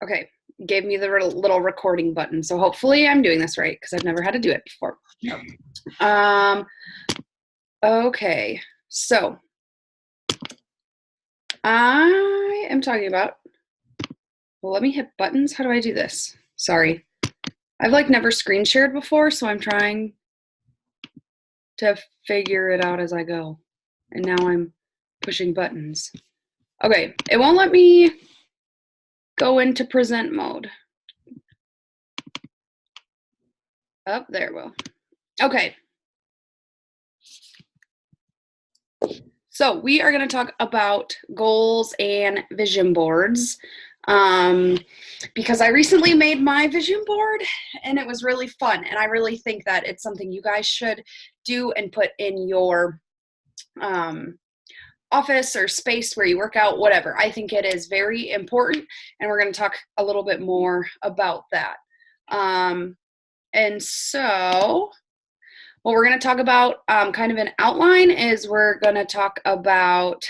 Okay, gave me the little recording button. So hopefully I'm doing this right because I've never had to do it before. Um, okay, so I am talking about, well, let me hit buttons. How do I do this? Sorry. I've like never screen shared before, so I'm trying to figure it out as I go. And now I'm pushing buttons. Okay, it won't let me go into present mode. Oh, there it will. Okay. So we are going to talk about goals and vision boards because I recently made my vision board and it was really fun. And I really think that it's something you guys should do and put in your office or space where you work out, whatever. I think it is very important. And we're going to talk a little bit more about that. And so what we're going to talk about kind of an outline is we're going to talk about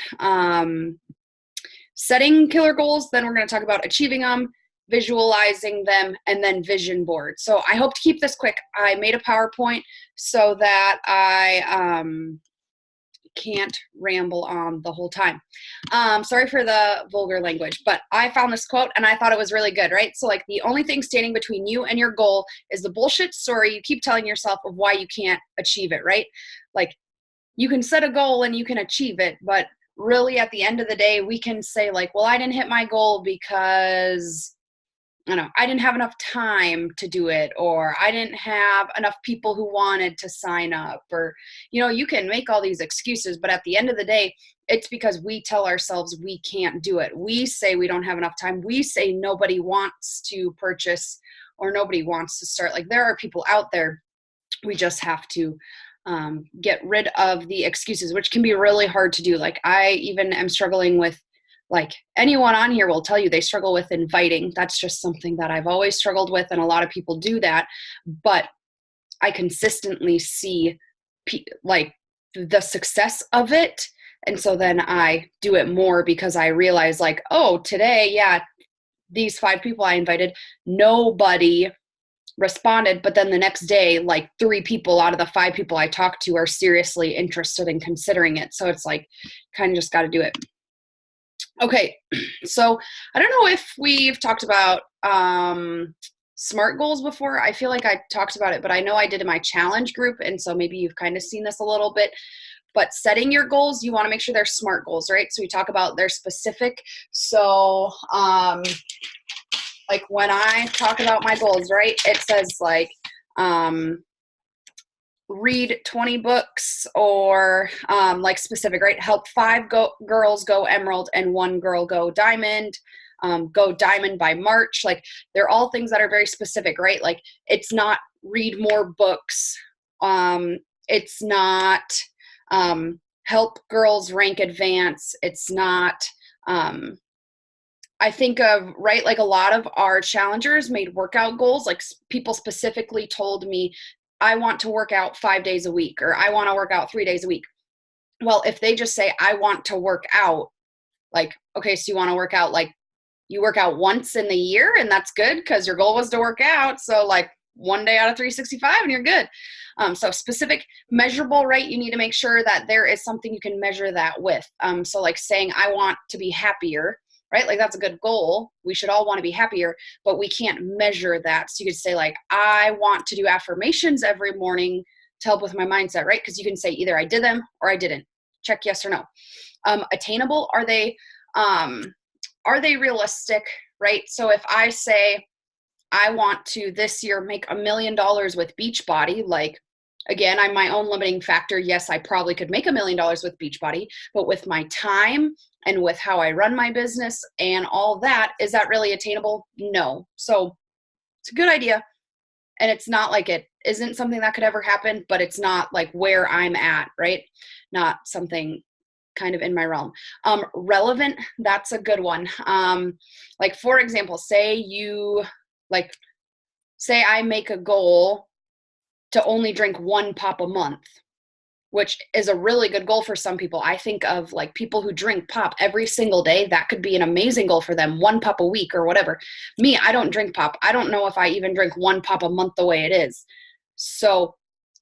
setting killer goals. Then we're going to talk about achieving them, visualizing them, and then vision board. So I hope to keep this quick. I made a PowerPoint so that I can't ramble on the whole time. Sorry for the vulgar language, but I found this quote and I thought it was really good, right? So like the only thing standing between you and your goal is the bullshit story you keep telling yourself of why you can't achieve it, right? Like you can set a goal and you can achieve it, but really at the end of the day, we can say like, well, I didn't hit my goal because I didn't have enough time to do it, or I didn't have enough people who wanted to sign up, or, you can make all these excuses, but at the end of the day, it's because we tell ourselves we can't do it. We say we don't have enough time. We say nobody wants to purchase or nobody wants to start. Like there are people out there. We just have to get rid of the excuses, which can be really hard to do. Like I even am struggling with, like anyone on here will tell you they struggle with inviting. That's just something that I've always struggled with. And a lot of people do that, but I consistently see like the success of it. And so then I do it more because I realize like, oh, today, yeah, these 5 people I invited, nobody responded, but then the next day like 3 people out of the 5 people I talked to are seriously interested in considering it. So it's like kind of just got to do it. Okay, so I don't know if we've talked about SMART goals before. I feel like I talked about it, but I know I did in my challenge group, and so maybe you've kind of seen this a little bit. But setting your goals, you want to make sure they're SMART goals, right? So we talk about they're specific. So like when I talk about my goals, right, it says like read 20 books or like specific, right? Help 5 girls go emerald and 1 girl go diamond. Go diamond by March. Like they're all things that are very specific, right? Like it's not read more books. It's not help girls rank advance. It's not I think of, right, like a lot of our challengers made workout goals. Like people specifically told me, I want to work out 5 days a week, or I want to work out 3 days a week. Well, if they just say, I want to work out, like, okay, so you want to work out, like you work out once in the year and that's good because your goal was to work out. So like 1 day out of 365 and you're good. So specific, measurable, right? You need to make sure that there is something you can measure that with. So like saying, I want to be happier, right? Like that's a good goal. We should all want to be happier, but we can't measure that. So you could say like, I want to do affirmations every morning to help with my mindset, right? Because you can say either I did them or I didn't. Check yes or no. Attainable, are they realistic, right? So if I say I want to this year make $1 million with Beachbody, like again, I'm my own limiting factor. Yes, I probably could make $1 million with Beachbody, but with my time and with how I run my business and all that, is that really attainable? No. So it's a good idea. And it's not like it isn't something that could ever happen, but it's not like where I'm at, right? Not something kind of in my realm. Relevant, that's a good one. Like for example, say I make a goal to only drink 1 pop a month. which is a really good goal for some people. I think of like people who drink pop every single day. That could be an amazing goal for them, 1 pop a week or whatever. Me, I don't drink pop. I don't know if I even drink 1 pop a month the way it is. So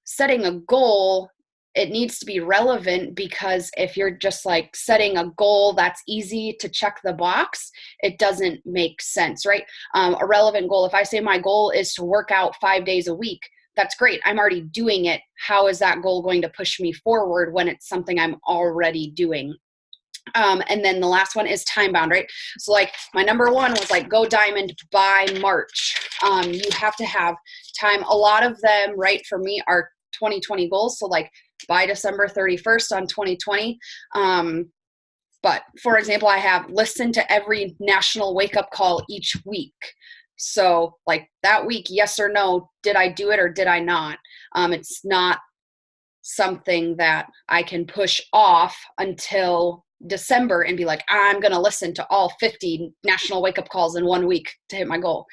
setting a goal, it needs to be relevant, because if you're just like setting a goal that's easy to check the box, it doesn't make sense, right? A relevant goal, if I say my goal is to work out 5 days a week, that's great. I'm already doing it. How is that goal going to push me forward when it's something I'm already doing? And then the last one is time bound, right? So like my number one was like go diamond by March. You have to have time. A lot of them, right, for me are 2020 goals. So like by December 31st on 2020. But for example, I have listened to every national wake up call each week. So like that week, yes or no, did I do it or did I not? It's not something that I can push off until December and be like, I'm going to listen to all 50 national wake up calls in 1 week to hit my goal.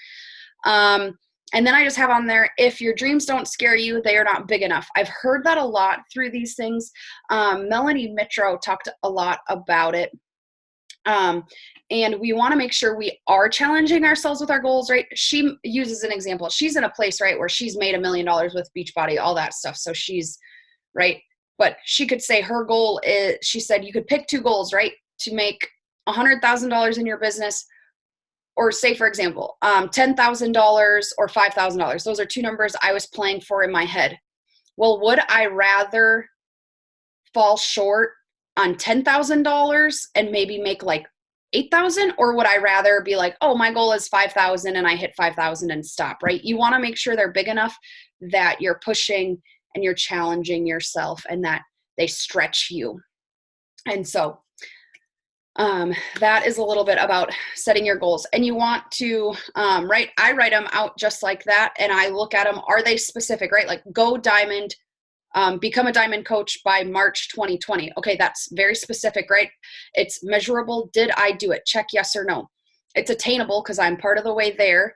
And then I just have on there, if your dreams don't scare you, they are not big enough. I've heard that a lot through these things. Melanie Mitro talked a lot about it. And we want to make sure we are challenging ourselves with our goals, right? She uses an example. She's in a place, right, where she's made $1 million with Beachbody, all that stuff. So she's, right. But she could say her goal is, she said, you could pick 2 goals, right? To make $100,000 in your business, or say, for example, $10,000 or $5,000. Those are 2 numbers I was playing for in my head. Well, would I rather fall short on $10,000 and maybe make like 8,000, or would I rather be like, oh, my goal is 5,000 and I hit 5,000 and stop, right? You want to make sure they're big enough that you're pushing and you're challenging yourself and that they stretch you. And so that is a little bit about setting your goals. And you want to, right, I write them out just like that. And I look at them, are they specific, right? Like go diamond, become a diamond coach by March 2020. Okay, that's very specific, right? It's measurable. Did I do it? Check yes or no. It's attainable because I'm part of the way there.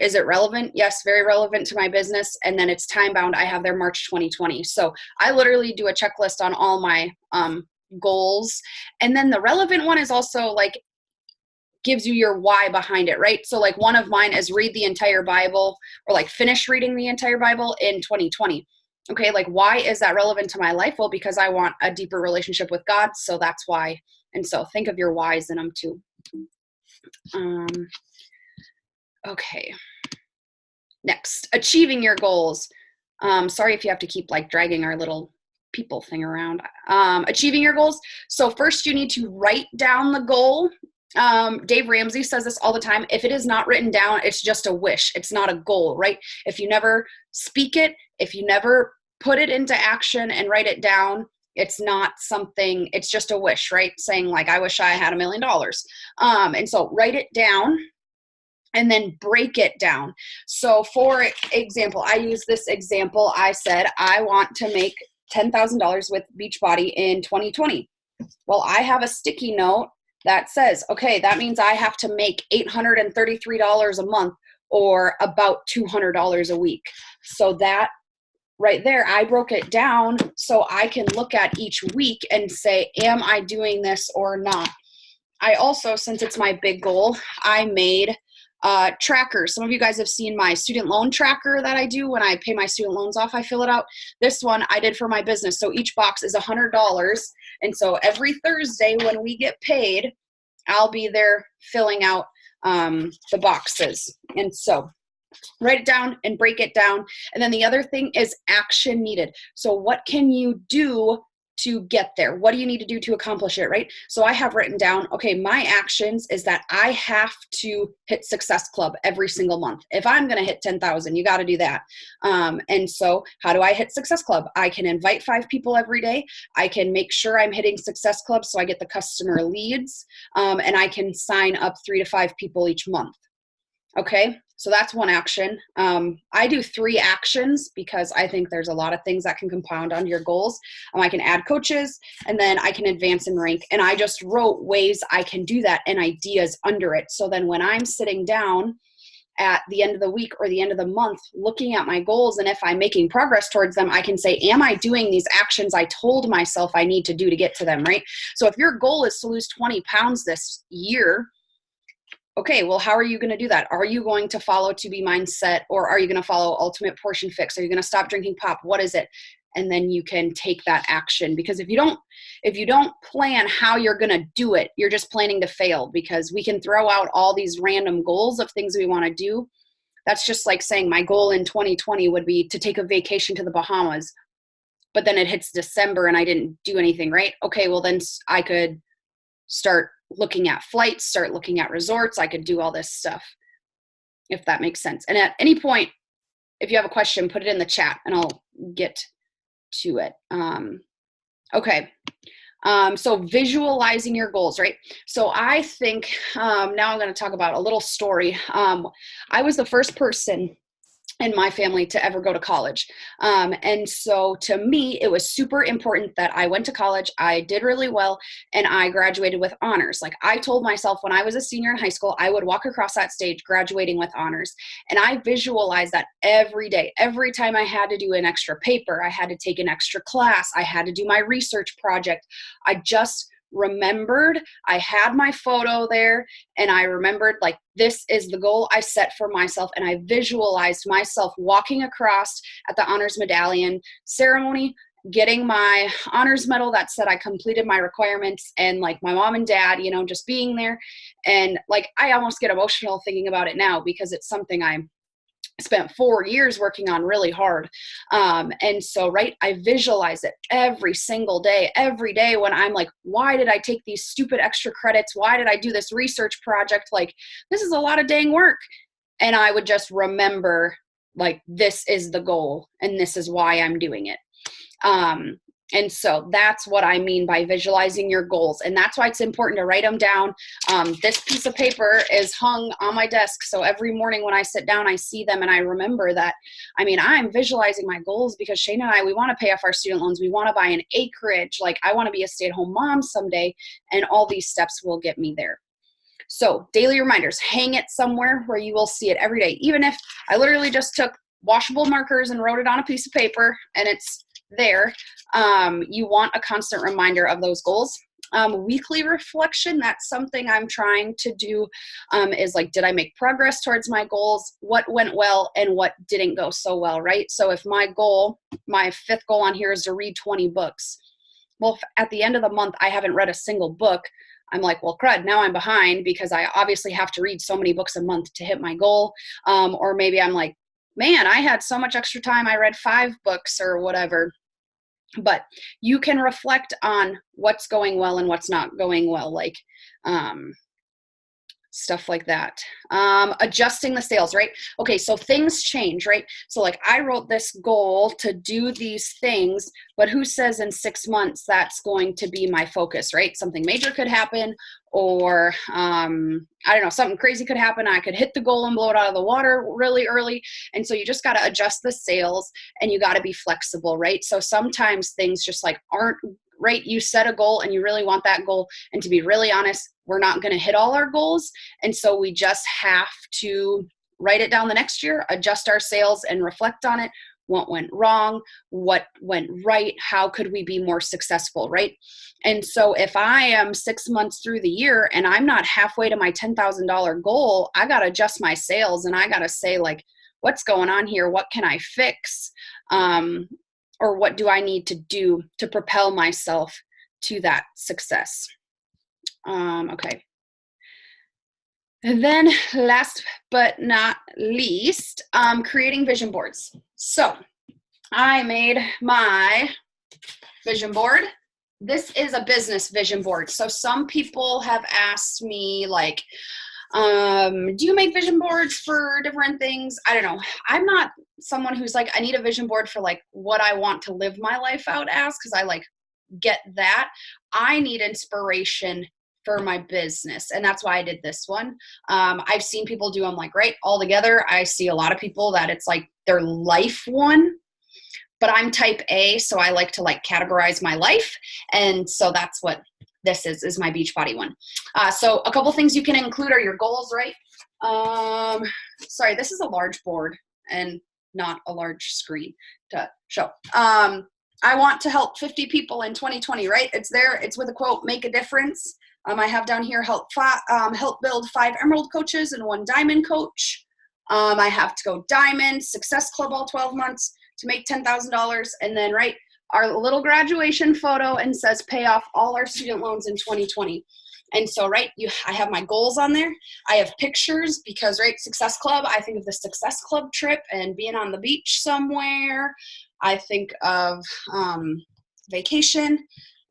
Is it relevant? Yes, very relevant to my business. And then it's time bound. I have their March 2020. So I literally do a checklist on all my goals. And then the relevant one is also like gives you your why behind it, right? So like one of mine is read the entire Bible, or like finish reading the entire Bible in 2020. Okay, like why is that relevant to my life? Well, because I want a deeper relationship with God. So that's why. And so think of your whys in them too. Okay. Next, achieving your goals. Sorry if you have to keep like dragging our little people thing around. Achieving your goals. So first you need to write down the goal. Dave Ramsey says this all the time. If it is not written down, it's just a wish. It's not a goal, right? If you never speak it, if you never put it into action and write it down, it's not something, it's just a wish, right? Saying like, I wish I had $1 million. And so write it down and then break it down. So for example, I use this example. I said, I want to make $10,000 with Beachbody in 2020. Well, I have a sticky note that says, okay, that means I have to make $833 a month, or about $200 a week. So that right there, I broke it down so I can look at each week and say, am I doing this or not? I also, since it's my big goal, I made trackers. Some of you guys have seen my student loan tracker that I do when I pay my student loans off. I fill it out. This one I did for my business. So each box is $100. And so every Thursday when we get paid, I'll be there filling out the boxes. And so write it down and break it down. And then the other thing is action needed. So what can you do to get there? What do you need to do to accomplish it, right? So I have written down, okay, my actions is that I have to hit Success Club every single month. If I'm going to hit 10,000, you got to do that. And so how do I hit Success Club? I can invite 5 people every day. I can make sure I'm hitting Success Club so I get the customer leads. And I can sign up 3 to 5 people each month. Okay, so that's one action. I do 3 actions because I think there's a lot of things that can compound on your goals. I can add coaches, and then I can advance and rank. And I just wrote ways I can do that and ideas under it. So then when I'm sitting down at the end of the week or the end of the month, looking at my goals. And if I'm making progress towards them, I can say, am I doing these actions I told myself I need to do to get to them, right? So if your goal is to lose 20 pounds this year, okay, well, how are you going to do that? Are you going to follow To Be Mindset, or are you going to follow Ultimate Portion Fix? Are you going to stop drinking pop? What is it? And then you can take that action, because if you don't plan how you're going to do it, you're just planning to fail, because we can throw out all these random goals of things we want to do. That's just like saying my goal in 2020 would be to take a vacation to the Bahamas, but then it hits December and I didn't do anything, right? Okay, well then I could start looking at flights, start looking at resorts. I could do all this stuff, if that makes sense. And at any point, if you have a question, put it in the chat and I'll get to it. Okay. So visualizing your goals, right? So I think now I'm going to talk about a little story. I was the first person in my family to ever go to college. And so to me, it was super important that I went to college, I did really well, and I graduated with honors. Like I told myself when I was a senior in high school, I would walk across that stage graduating with honors. And I visualized that every day. Every time I had to do an extra paper, I had to take an extra class, I had to do my research project, I just remembered, I had my photo there, and I remembered like this is the goal I set for myself, and I visualized myself walking across at the honors medallion ceremony, getting my honors medal that said I completed my requirements, and like my mom and dad, you know, just being there. And like I almost get emotional thinking about it now, because it's something I spent 4 years working on really hard. And so, right, I visualize it every single day, every day when I'm like, why did I take these stupid extra credits? Why did I do this research project? Like, this is a lot of dang work. And I would just remember like, this is the goal and this is why I'm doing it. And so that's what I mean by visualizing your goals. And that's why it's important to write them down. This piece of paper is hung on my desk. So every morning when I sit down, I see them and I remember that, I mean, I'm visualizing my goals because Shane and I, we want to pay off our student loans. We want to buy an acreage. Like I want to be a stay-at-home mom someday. And all these steps will get me there. So daily reminders, hang it somewhere where you will see it every day. Even if I literally just took washable markers and wrote it on a piece of paper and it's there, you want a constant reminder of those goals. Weekly reflection, that's something I'm trying to do, is like, did I make progress towards my goals? What went well and what didn't go so well, right? So if my goal, my fifth goal on here is to read 20 books. Well, if at the end of the month, I haven't read a single book, I'm like, well, crud, now I'm behind because I obviously have to read so many books a month to hit my goal. Or maybe I'm like, man, I had so much extra time, I read 5 books or whatever. But you can reflect on what's going well and what's not going well, like stuff like that. Adjusting the sales, right? Okay, so things change, right? So like I wrote this goal to do these things, but who says in 6 months that's going to be my focus, right? Something major could happen, or I don't know, something crazy could happen. I could hit the goal and blow it out of the water really early. And so you just got to adjust the sales and you got to be flexible, right? So sometimes things just like aren't right. You set a goal and you really want that goal. And to be really honest, we're not going to hit all our goals. And so we just have to write it down the next year, adjust our sales and reflect on it. What went wrong? What went right? How could we be more successful, right? And so if I am 6 months through the year and I'm not halfway to my $10,000 goal, I got to adjust my sales and I got to say like, what's going on here? What can I fix? Or what do I need to do to propel myself to that success? Okay. And then last but not least, creating vision boards. So I made my vision board. This is a business vision board. So some people have asked me like, do you make vision boards for different things? I don't know. I'm not someone who's like, I need a vision board for like what I want to live my life out as, because I like get that. I need inspiration for my business. And that's why I did this one. I've seen people do them like right all together. I see a lot of people that it's like their life one, but I'm type A. So I like to like categorize my life. And so that's what this is my Beachbody one. So a couple things you can include are your goals, right? sorry, this is a large board and not a large screen to show. I want to help 50 people in 2020, right? It's there. It's with a quote, make a difference. I have down here, help build 5 Emerald coaches and 1 Diamond coach. I have to go Diamond, Success Club all 12 months to make $10,000. And then, right, our little graduation photo and says pay off all our student loans in 2020. And so, right, I have my goals on there. I have pictures because, right, Success Club, I think of the Success Club trip and being on the beach somewhere. I think of vacation.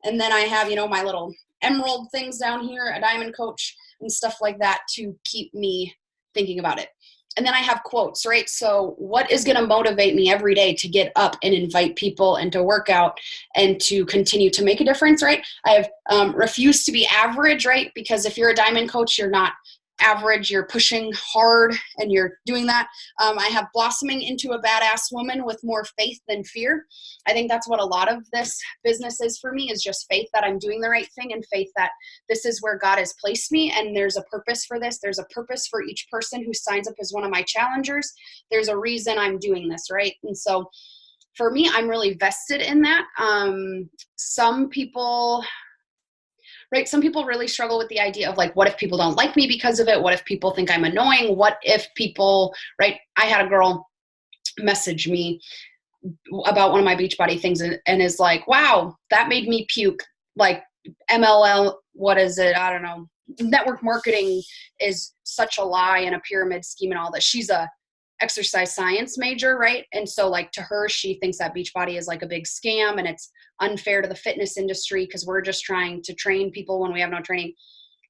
And then I have, my little Emerald things down here, a Diamond coach and stuff like that to keep me thinking about it. And then I have quotes, right? So what is going to motivate me every day to get up and invite people and to work out and to continue to make a difference, right? I have refused to be average, right? Because if you're a Diamond coach, you're not average, you're pushing hard and you're doing that. I have blossoming into a badass woman with more faith than fear. I think that's what a lot of this business is for me, is just faith that I'm doing the right thing and faith that this is where God has placed me and there's a purpose for this. There's a purpose for each person who signs up as one of my challengers. There's a reason I'm doing this, right? And so for me, I'm really vested in that. Some people really struggle with the idea of like, what if people don't like me because of it? What if people think I'm annoying? What if people, right? I had a girl message me about one of my Beachbody things and is like, wow, that made me puke. Like MLM, what is it? I don't know. Network marketing is such a lie and a pyramid scheme and all that. She's a exercise science major, right? And so like to her, she thinks that Beachbody is like a big scam and it's unfair to the fitness industry because we're just trying to train people when we have no training.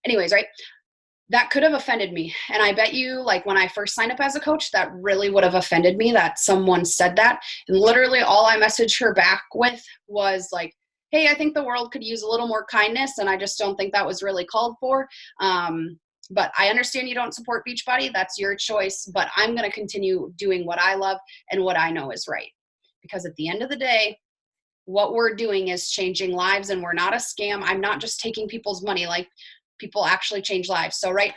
Anyways, right? That could have offended me. And I bet you, like when I first signed up as a coach, that really would have offended me that someone said that. And literally all I messaged her back with was like, hey, I think the world could use a little more kindness. And I just don't think that was really called for. But I understand you don't support Beachbody. That's your choice. But I'm going to continue doing what I love and what I know is right. Because at the end of the day, what we're doing is changing lives and we're not a scam. I'm not just taking people's money. Like people actually change lives. So, right,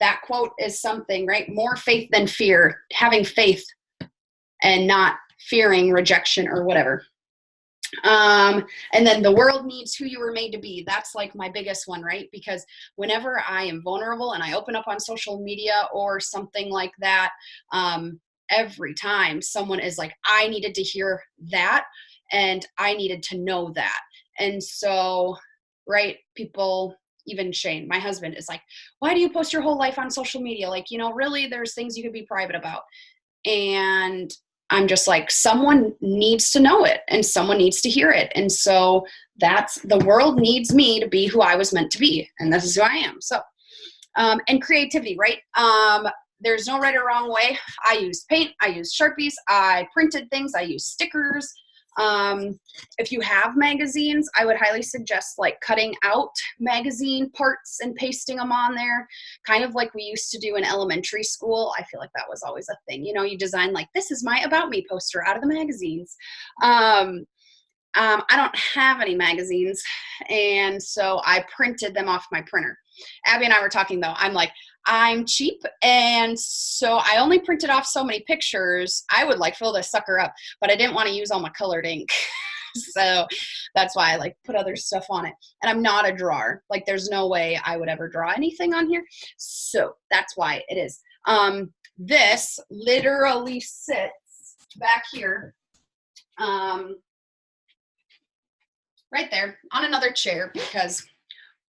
that quote is something, right? More faith than fear, having faith and not fearing rejection or whatever. And then the world needs who you were made to be. That's like my biggest one, right? Because whenever I am vulnerable and I open up on social media or something like that, every time someone is like, I needed to hear that and I needed to know that. And so, right, people, even Shane, my husband, is like, why do you post your whole life on social media? Like, really, there's things you could be private about. And I'm just like, someone needs to know it and someone needs to hear it. And so the world needs me to be who I was meant to be. And this is who I am. So, and creativity, right? There's no right or wrong way. I used paint, I used Sharpies, I printed things, I used stickers. If you have magazines, I would highly suggest like cutting out magazine parts and pasting them on there, kind of like we used to do in elementary school. I feel like that was always a thing. You design like, this is my About Me poster out of the magazines. I don't have any magazines, and so I printed them off my printer. Abby and I were talking though. I'm like, I'm cheap, and so I only printed off so many pictures. I would like fill this sucker up, but I didn't want to use all my colored ink. So that's why I like put other stuff on it. And I'm not a drawer. Like there's no way I would ever draw anything on here. So that's why it is. This literally sits back here. Right there on another chair because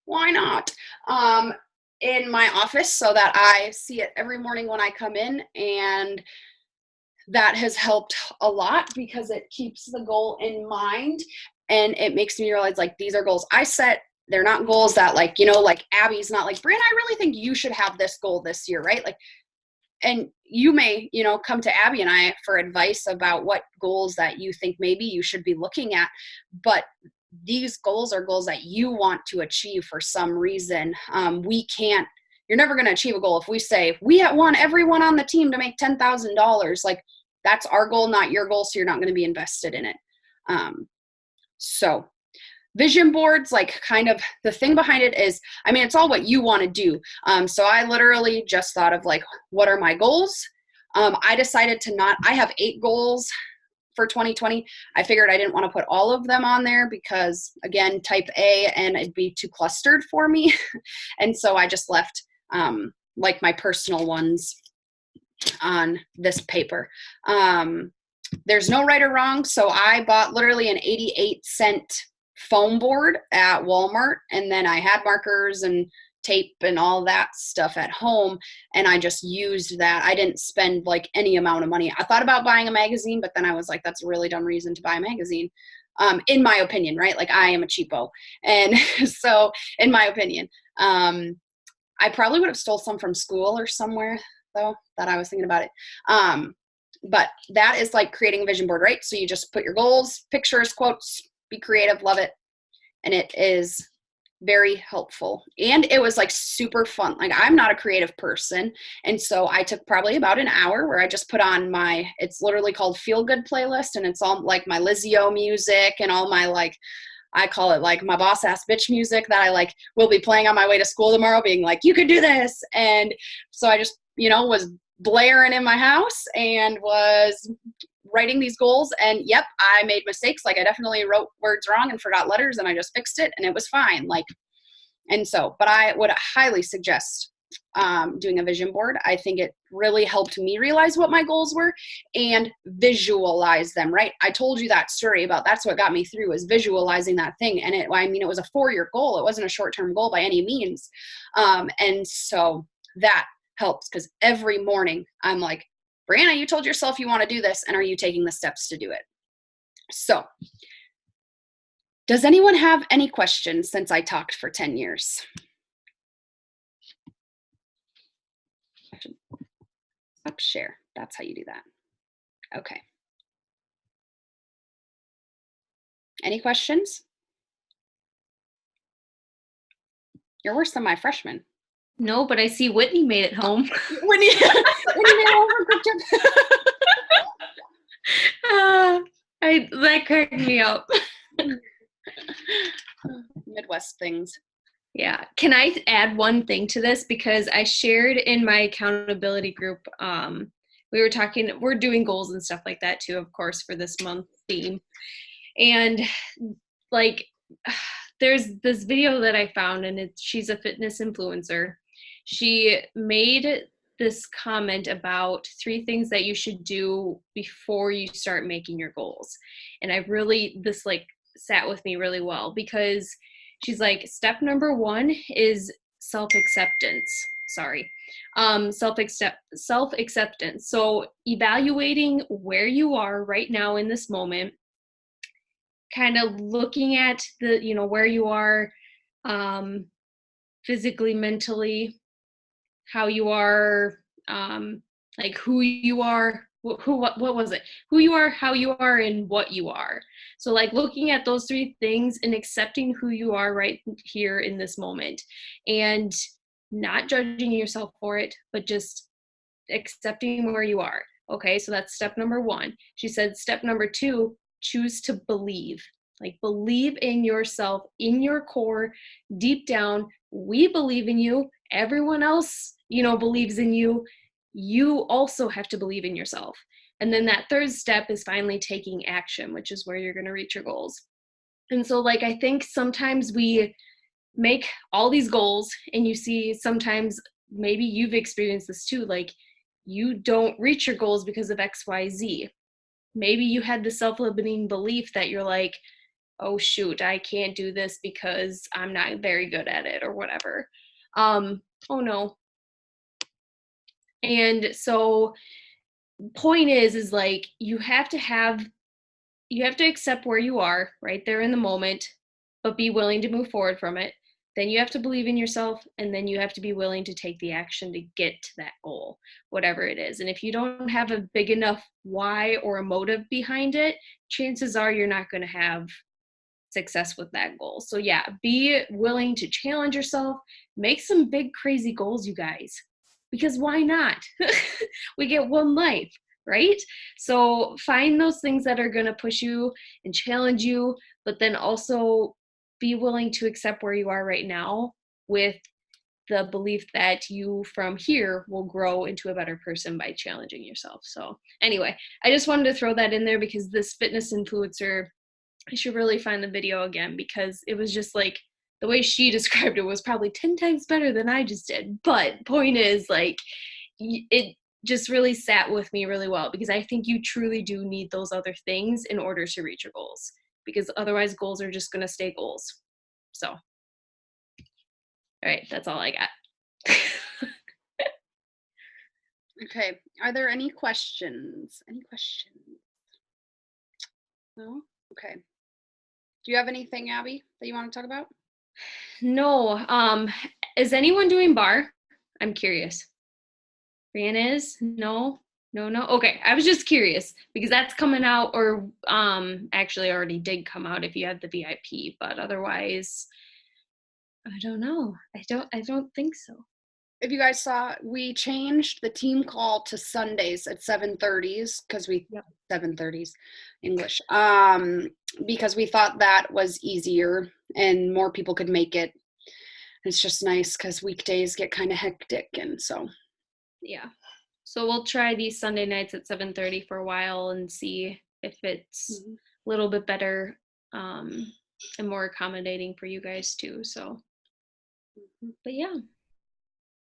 why not? In my office so that I see it every morning when I come in, and that has helped a lot because it keeps the goal in mind and it makes me realize like these are goals I set. They're not goals that like, like Abby's not like, Brian, I really think you should have this goal this year, right? Like, and you may, come to Abby and I for advice about what goals that you think maybe you should be looking at, but these goals are goals that you want to achieve for some reason. You're never going to achieve a goal if we say we want everyone on the team to make $10,000. Like that's our goal, not your goal. So you're not going to be invested in it. So vision boards, like kind of the thing behind it is, I mean, it's all what you want to do. So I literally just thought of like, what are my goals? I decided to not, I have 8 goals for 2020. I figured I didn't want to put all of them on there because, again, type A, and it'd be too clustered for me. And so I just left like my personal ones on this paper. There's no right or wrong. So I bought literally an 88-cent foam board at Walmart, and then I had markers and tape and all that stuff at home, and I just used that. I didn't spend like any amount of money. I thought about buying a magazine, but then I was like, that's a really dumb reason to buy a magazine, in my opinion, right? Like, I am a cheapo. And so in my opinion, I probably would have stole some from school or somewhere, though, that I was thinking about it. But that is like creating a vision board, right? So you just put your goals, pictures, quotes, be creative, love it. And it is very helpful. And it was like super fun. Like, I'm not a creative person. And so I took probably about an hour where I just put on it's literally called Feel Good playlist. And it's all like my Lizzie-O music and all my, like, I call it like my boss ass bitch music that I like will be playing on my way to school tomorrow, being like, you could do this. And so I just, was blaring in my house and was writing these goals. And yep, I made mistakes. Like, I definitely wrote words wrong and forgot letters, and I just fixed it and it was fine. Like, and so, but I would highly suggest doing a vision board. I think it really helped me realize what my goals were and visualize them, right? I told you that story about that's what got me through, was visualizing that thing. And it was a 4-year goal. It wasn't a short-term goal by any means. And so that helps, because every morning I'm like, Brianna, you told yourself you want to do this, and are you taking the steps to do it? So, does anyone have any questions since I talked for 10 years? Up share. That's how you do that. Okay. Any questions? You're worse than my freshman. No, but I see Whitney made it home. Whitney made it home. That cracked me up. Midwest things. Yeah. Can I add one thing to this? Because I shared in my accountability group, we were talking, we're doing goals and stuff like that too, of course, for this month theme. And like, there's this video that I found, and she's a fitness influencer. She made this comment about 3 things that you should do before you start making your goals. And this like sat with me really well, because she's like, step number 1 is self-acceptance. Self-acceptance. So evaluating where you are right now in this moment, kind of looking at where you are physically, mentally, how you are, like who you are, what was it? Who you are, how you are, and what you are. So like looking at those 3 things and accepting who you are right here in this moment, and not judging yourself for it, but just accepting where you are. Okay, so that's step number 1. She said step number 2, choose to believe. Like, believe in yourself, in your core, deep down. We believe in you. Everyone else, believes in you. You also have to believe in yourself. And then that 3rd step is finally taking action, which is where you're going to reach your goals. And so, like, I think sometimes we make all these goals, and you see sometimes, maybe you've experienced this too, like, you don't reach your goals because of XYZ. Maybe you had the self-limiting belief that you're like, oh shoot, I can't do this because I'm not very good at it or whatever. Oh no. And so point is like, you have to accept where you are right there in the moment, but be willing to move forward from it. Then you have to believe in yourself, and then you have to be willing to take the action to get to that goal, whatever it is. And if you don't have a big enough why or a motive behind it, chances are you're not going to have success with that goal. So yeah, be willing to challenge yourself, make some big crazy goals, you guys, because why not? We get one life, right? So find those things that are going to push you and challenge you, but then also be willing to accept where you are right now with the belief that you from here will grow into a better person by challenging yourself. So anyway, I just wanted to throw that in there because this fitness influencer, I should really find the video again because it was just like the way she described it was probably 10 times better than I just did. But point is, like, it just really sat with me really well because I think you truly do need those other things in order to reach your goals, because otherwise goals are just going to stay goals. So, all right, that's all I got. Okay. Are there any questions? Any questions? No? Okay. Do you have anything, Abby, that you want to talk about? No. Is anyone doing bar? I'm curious. Brianna is? No. No, no. Okay. I was just curious because that's coming out, or actually already did come out if you had the VIP, but otherwise I don't know. I don't think so. If you guys saw, we changed the team call to Sundays at 7:30s because we 7:30s English. Because we thought that was easier and more people could make it. It's just nice because weekdays get kind of hectic, and so yeah. So we'll try these Sunday nights at 7:30 for a while and see if it's a little bit better and more accommodating for you guys too. So, but yeah,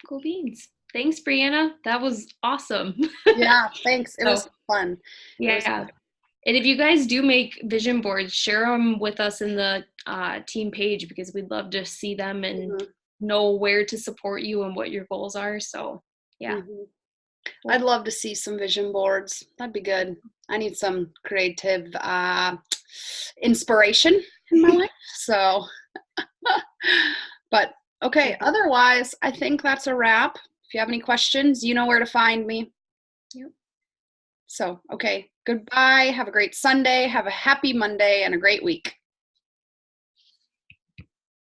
cool beans. Thanks, Brianna. That was awesome. Yeah, thanks. It was fun. Yeah. And if you guys do make vision boards, share them with us in the team page because we'd love to see them and know where to support you and what your goals are. So, yeah. I'd love to see some vision boards. That'd be good. I need some creative inspiration in my life. So, but okay. Otherwise, I think that's a wrap. If you have any questions, you know where to find me. Yep. So, okay. Goodbye. Have a great Sunday. Have a happy Monday and a great week.